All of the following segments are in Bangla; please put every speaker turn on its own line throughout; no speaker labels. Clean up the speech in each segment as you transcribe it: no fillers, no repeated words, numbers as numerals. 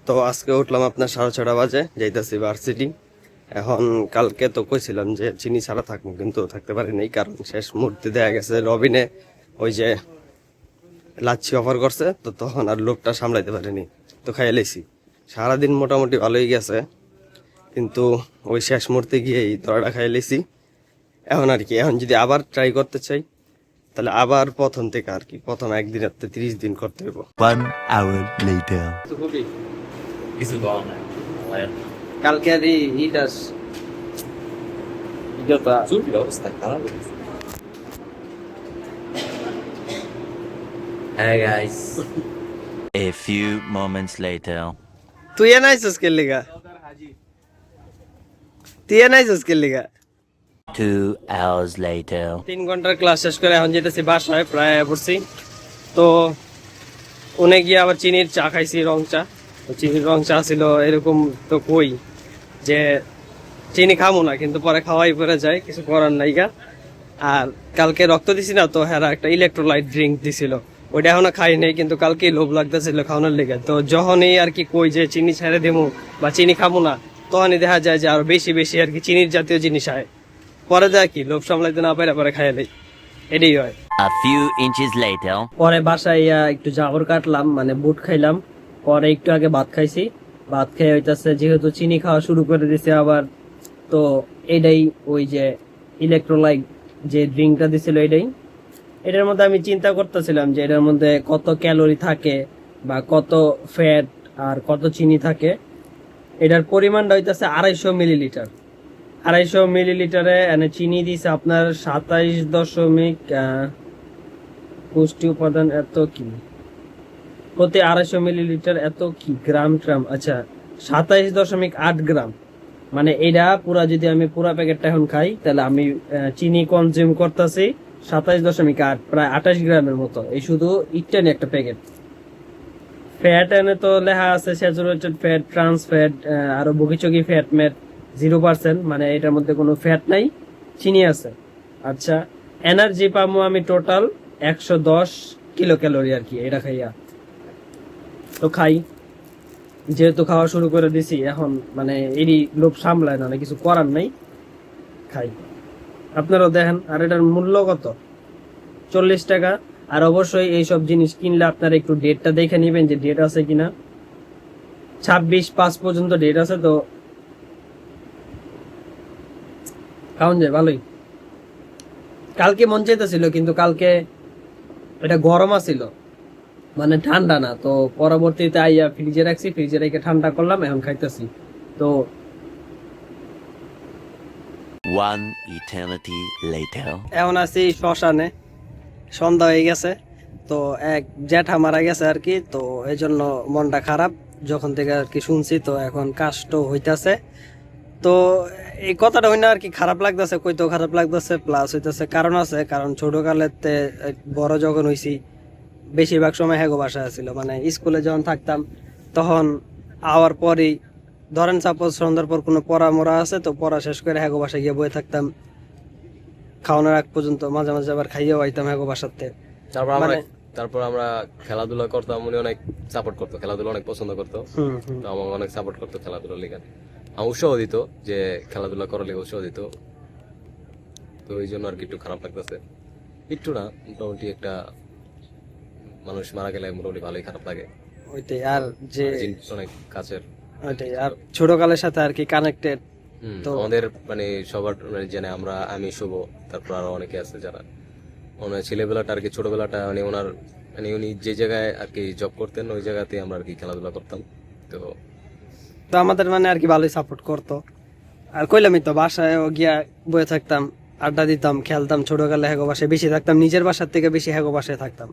তো আজকে উঠলাম আপনার 6:30 বাজে, যাইতেছি ভার্সিটি। এখন কালকে তো কইছিলাম যে চিনি ছাড়া থাকবো, কিন্তু থাকতে পারিনি, কারণ শেষ মুহূর্তে দেখা গেছে রবিনে ওই যে লাচ্ছি অফার করছে, তো তখন আর লোকটা সামলাইতে পারিনি, তো খাইয়ে লাইছি। সারাদিন মোটামুটি ভালোই গেছে, কিন্তু ওই শেষ মুহূর্তে গিয়ে এই দড়াটা খাইয়ে লাইছি। এখন আর কি, এখন যদি আবার ট্রাই করতে চাই তাহলে আবার প্রথম থেকে আর কি, প্রথম একদিন 30 দিন করতে হবে।
1 hour later.
কিছু কম নাই
কালকে আর ইটাস
চুরির অবস্থা খারাপ হয়েছে। হ্যাঁ guys,
A few moments later.
তুই এনাইছস কে লিগা? তুই এনাইছস কে লিগা?
2 hours later.
3 ঘন্টার ক্লাস শেষ করে এখন যেতেছি বাসায়, প্রায় পড়ছি। তো উনি গিয়ে আবার চিনির চা খাইছি, রং চা। তো চিনির রং চা ছিল এরকম, তো কই যে চিনি খামো না, কিন্তু পরে খাওয়াই পরে যায়, কিছু করার নাই গা। আর কালকে রক্ত দিছি না, তো হ্যাঁ একটা ইলেকট্রোলাইট ড্রিঙ্ক দিছিল, ওইটা এখনো খাই নাই, কিন্তু কালকে লোভ লাগতেছিল খাওয়ানোর লেগে। তো যখনই আর কি কই যে চিনি ছেড়ে দেবো বা চিনি খাবো না, তখনই দেখা যায় যে আরো বেশি বেশি আর কি চিনির জাতীয় জিনিস হয়। পরে দেখ কি লোভ সামলাইতে না পারে, পরে খাইয়া দেয়, এটাই হয়।
A few inches later.
পরে বাসায় একটু জাবর কাটলাম, মানে বুট খাইলাম। পরে একটু আগে ভাত খাইছি, ভাত খেয়ে হইতাছে যেহেতু চিনি খাওয়া শুরু করে দিছে আবার, তো এটাই ওই যে ইলেকট্রোলাইট যে ড্রিঙ্কটা দিছিল এটার মধ্যে আমি চিন্তা করতেছিলাম যে এটার মধ্যে কত ক্যালোরি থাকে বা কত ফ্যাট আর কত চিনি থাকে। এটার পরিমাণটা হইতাছে 250 মিলিলিটার। 250 মিলিলিটারে এনে চিনি দিছে আপনার 27 পুষ্টি উপাদান এত কি প্রতি 250 মিলিলিটার এত কি গ্রাম ট্রাম, আচ্ছা 27.8 গ্রাম। মানে এটা পুরা যদি আমি পুরা প্যাকেটটা এখন খাই, তাহলে আমি চিনি কনজিউম করতেছি 27.8, প্রায় 28 গ্রামের মতো। এই শুধু ইটানি একটা প্যাকেট। ফ্যাট এনে তো লেখা আছে স্যাচুরেটেড ফ্যাট, ট্রান্স ফ্যাট, আরো বগিচগি ফ্যাট ম্যাট 0%, মানে এটার মধ্যে কোনো ফ্যাট নাই, চিনি আছে। আচ্ছা, এনার্জি পাবো আমি টোটাল 110 কিলো ক্যালোরি আর কি এটা খাইয়া। তো খাই, যেহেতু খাওয়া শুরু করে দিছি, এখন মানে এরই লোভ সামলায় না, কিছু করার নাই, খাই। আপনারাও দেখেন। আর এটার মূল্য কত? 40 টাকা। আর অবশ্যই এইসব জিনিস কিনলে আপনারা একটু ডেটটা দেখে নেবেন যে ডেট আছে কিনা। 26/5 পর্যন্ত ডেট আছে, তো খাওয়ান যায় ভালোই। কালকে মন চাইতেছিল, কিন্তু কালকে এটা গরম আছিল, মানে ঠান্ডা না। তো পরবর্তীতে আইয়া ফ্রিজে রাখছি, ফ্রিজে রেখে ঠান্ডা করলাম, এখন খাইতেছি। তো
1 eternity later.
এখন আছি শ্মশানে, সন্ধ্যা হয়ে গেছে। তো এক জ্যাঠা মারা গেছে আর কি, তো এই জন্য মনটা খারাপ যখন থেকে আর কি শুনছি। তো এখন কাষ্ট হইতাছে, তো এই কথাটা হই না আর কি, খারাপ লাগতেছে, কইতেও খারাপ লাগতেছে, প্লাস হইতেছে কারণ আছে। কারণ ছোটকালেতে বড় যখন হইছি, বেশিরভাগ সময় হ্যাগো বাসায় ছিল, মানে স্কুলে যখন থাকতাম তখন আওয়ার পরেই ধরেন সাপোজ সন্ধ্যার পর কোনো পড়া মরা আছে, তো পড়া শেষ করে হ্যাগো বাসায় গিয়ে বয়ে থাকতাম খাওয়ানোর আগ পর্যন্ত। মাঝে মাঝে আবার খাইয়েও আইতাম হ্যাগো বাসাতে।
তারপর আমরা খেলাধুলা করতাম, উনি অনেক সাপোর্ট করতো, খেলাধুলা অনেক পছন্দ করতো, তো আমাকে অনেক সাপোর্ট করতো খেলাধুলার লেগে। আমার উৎসাহ দিত যে খেলাধুলা করার লেগে উৎসাহ দিত। তো এই জন্য আর কি একটু খারাপ লাগতেছে, একটু না, মোটামুটি একটা মানুষ মারা গেলে মোটামুটি ভালোই খারাপ লাগে।
ওইটাই, আর যে
অনেক কাছের,
ওইটাই, আর ছোটকালের সাথে আর কি কানেক্টেড।
তো আমাদের মানে সবার জেনে আমি শুভ, তারপর আরো অনেকে আছে যারা ওনার ছেলেবেলাটা আর কি, ছোটবেলাটা মানে ওনার মানে উনি যে জায়গায় আর কি জব করতেন, ওই জায়গাতে আমরা আর কি খেলাধুলা করতাম। তো
তো আমাদের মানে আর কি ভালোই সাপোর্ট করতো। আর কইলামই তো, বাসায় গিয়া বয়ে থাকতাম, আড্ডা দিতাম, খেলতাম। ছোটকালে হ্যাগো বাসায় বেশি থাকতাম, নিজের বাসার থেকে বেশি হ্যাগো বাসায় থাকতাম।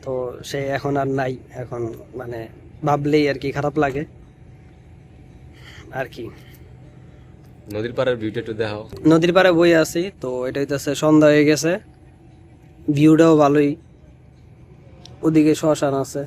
তো সে এখন আর নাই, এখন মানে ভাবলেই আর কি খারাপ লাগে আর কি।
নদীর পাড়ের ভিউটা একটু দেখাও।
নদীর পাড়ে বই আছি, তো এটা হইতেছে সন্ধ্যা হয়ে গেছে, ভিউটাও ভালোই, ওদিকে শ্মশান আছে।